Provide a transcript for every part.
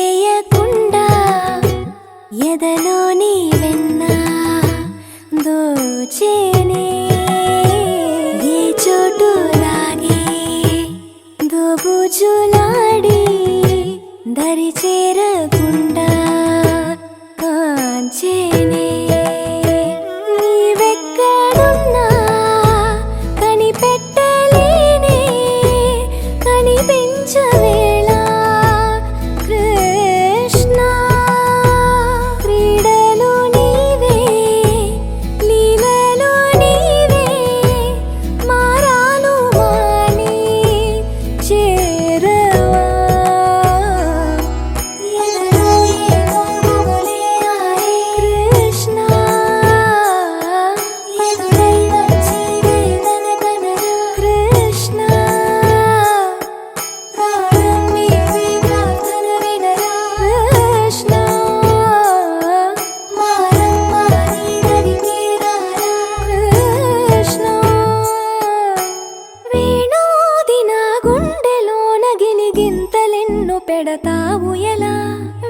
చేయకుండా ఎదలోని వెన్న దోచేనే ఏ చోటు లాగే దోబుచులాడి దరి చేరకుండా కాంచేనే నీవెక్కడున్నా కనిపెట్టలేనే కనిపించవేళ కృష్ణ క్రీడలు నీవే లీలలు నీవే మారాను మాని చేరవా ఎదలో ఏదో గుబులే ఆయే కృష్ణ ఎదురై వచ్చి వేదన కనరా కృష్ణ ప్రాణం నీవే ప్రార్థన వినరా కృష్ణ మారం మాని దరికి రారా కృష్ణ వేణోది నా గుండెలోన గిలిగింతలెన్ను పెడతావు ఎలా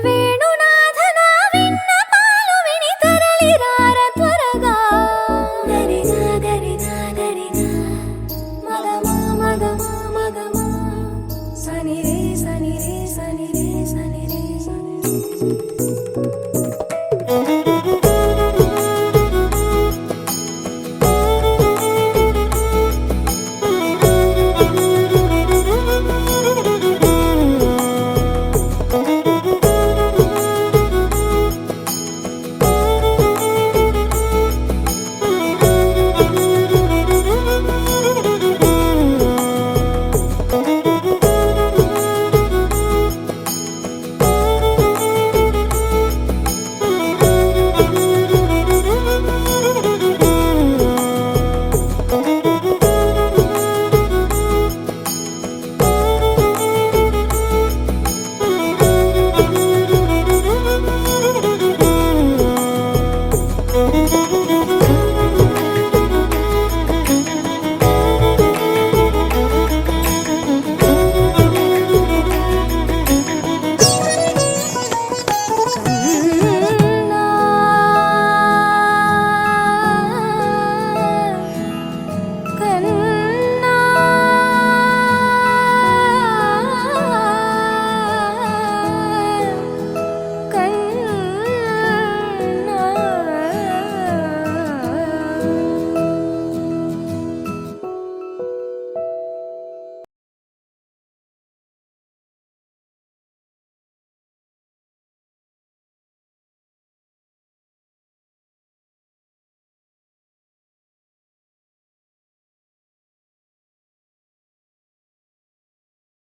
వేణునాథ నా విన్నపాలు విని తరలి రార త్వరగా గరిగా గరిగా గరిగా మగమా మగమా మగమా సని రే సని రే సని రే సని రే సని రే